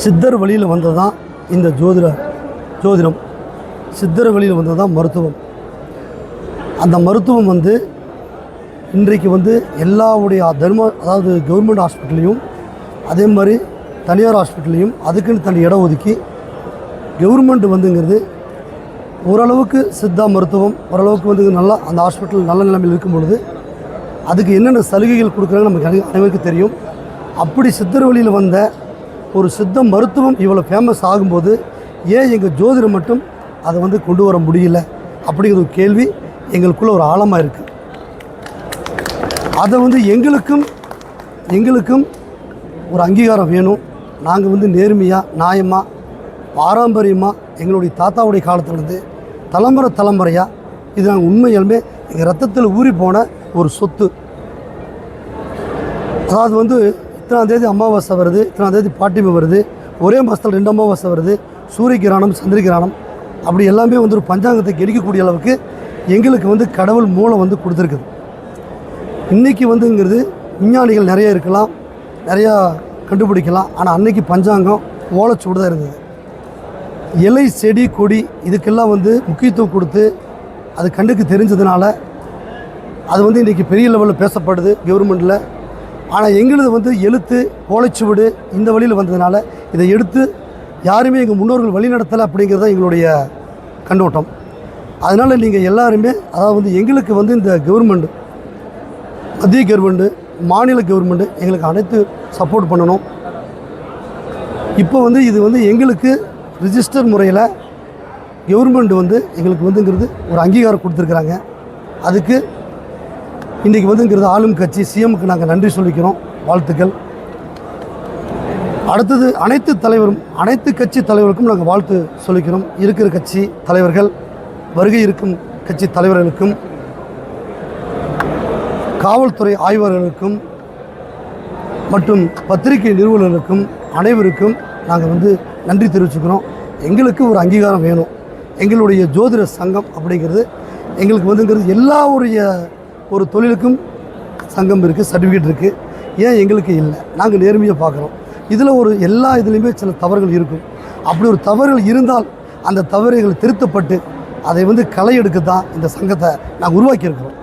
சித்தர் வழியில் வந்தது தான் இந்த ஜோதிடம். சித்தர் வழியில் வந்தது தான் மருத்துவம். அந்த மருத்துவம் வந்து இன்றைக்கு வந்து எல்லாவுடைய அதாவது கவர்மெண்ட் ஹாஸ்பிட்டல்லையும் அதே மாதிரி தனியார் ஹாஸ்பிட்டல்லையும் அதுக்குன்னு தனி இடம் ஒதுக்கி கவர்மெண்ட் வந்துங்கிறது ஓரளவுக்கு சித்தா மருத்துவம் ஓரளவுக்கு வந்து நல்லா அந்த ஹாஸ்பிட்டல் நல்ல நிலைமையில் இருக்கும் பொழுது அதுக்கு என்னென்ன சலுகைகள் கொடுக்குறாங்க நமக்கு அனைவருக்கும் தெரியும். அப்படி சித்தர் வழியில் வந்த ஒரு சித்த மருத்துவம் இவ்வளோ ஃபேமஸ் ஆகும்போது ஏன் எங்கள் ஜோதிடம் மட்டும் அதை வந்து கொண்டு வர முடியல அப்படிங்கிற ஒரு கேள்வி எங்களுக்குள்ள ஒரு ஆழமாக இருக்குது. அதை வந்து எங்களுக்கும் ஒரு அங்கீகாரம் வேணும். நாங்கள் வந்து நேர்மையாக நியாயமாக பாரம்பரியமாக எங்களுடைய தாத்தாவுடைய காலத்துலேருந்து தலைமுறையாக இது நாங்கள் உண்மையாலுமே எங்கள் ரத்தத்தில் ஊறி போன ஒரு சொத்து. அதாவது வந்து இத்தனாம் தேதி அமாவாசை வருது, இத்தனாம் தேதி பாட்டிமை வருது, ஒரே மாதத்தில் 2 அமாவாசை வருது, சூரிய கிரகணம் சந்திர கிரகணம் அப்படி எல்லாமே வந்து ஒரு பஞ்சாங்கத்தை கெடுக்கக்கூடிய அளவுக்கு எங்களுக்கு வந்து கடவுள் மூலம் வந்து கொடுத்துருக்குது. இன்றைக்கி வந்துங்கிறது விஞ்ஞானிகள் நிறைய இருக்கலாம், நிறையா கண்டுபிடிக்கலாம். ஆனால் அன்றைக்கி பஞ்சாங்கம் ஓலைச்சூடு தான் இருந்தது. இலை செடி கொடி இதுக்கெல்லாம் வந்து முக்கியத்துவம் கொடுத்து அது கண்டுக்கு தெரிஞ்சதுனால அது வந்து இன்றைக்கி பெரிய லெவலில் பேசப்படுது கவர்மெண்ட்டில். ஆனால் எங்களது வந்து எழுத்து ஓலைச்சுவடு இந்த வழியில் வந்ததுனால இதை எடுத்து யாருமே எங்கள் முன்னோர்கள் வழிநடத்தலை அப்படிங்கிறது தான் எங்களுடைய கண்ணோட்டம். அதனால் நீங்கள் எல்லாருமே அதாவது வந்து எங்களுக்கு வந்து இந்த கவர்மெண்ட்டு மத்திய கவர்மெண்ட்டு மாநில கவர்மெண்ட்டு எங்களுக்கு அனைத்து சப்போர்ட் பண்ணணும். இப்போ வந்து இது வந்து எங்களுக்கு ரிஜிஸ்டர் முறையில் கவர்மெண்ட் வந்து எங்களுக்கு வந்துங்கிறது ஒரு அங்கீகாரம் கொடுத்துருக்குறாங்க. அதுக்கு இன்றைக்கி வந்துங்கிறது ஆளும் கட்சி சிஎம்க்கு நாங்கள் நன்றி சொல்லிக்கிறோம், வாழ்த்துக்கள். அடுத்தது அனைத்து கட்சி தலைவருக்கும் நாங்கள் வாழ்த்து சொல்லிக்கிறோம். இருக்கிற கட்சி தலைவர்கள், வருகை இருக்கும் கட்சி தலைவர்களுக்கும், காவல்துறை ஆய்வாளர்களுக்கும் மற்றும் பத்திரிகை நிறுவனர்களுக்கும் அனைவருக்கும் நாங்கள் வந்து நன்றி தெரிவிச்சுக்கிறோம். எங்களுக்கு ஒரு அங்கீகாரம் வேணும். எங்களுடைய ஜோதிட சங்கம் அப்படிங்கிறது எங்களுக்கு வந்துங்கிறது எல்லா ஒரு தொழிலுக்கும் சங்கம் இருக்குது, சர்டிஃபிகேட் இருக்குது. ஏன் எங்களுக்கு இல்லை? நாங்கள் நேர்மையாக பார்க்குறோம். இதில் எல்லா இதுலேயுமே சில தவறுகள் இருக்கும். அப்படி ஒரு தவறுகள் இருந்தால் அந்த தவறுகள் திருத்தப்பட்டு அதை வந்து களை எடுக்க தான் இந்த சங்கத்தை நாங்கள் உருவாக்கியிருக்கிறோம்.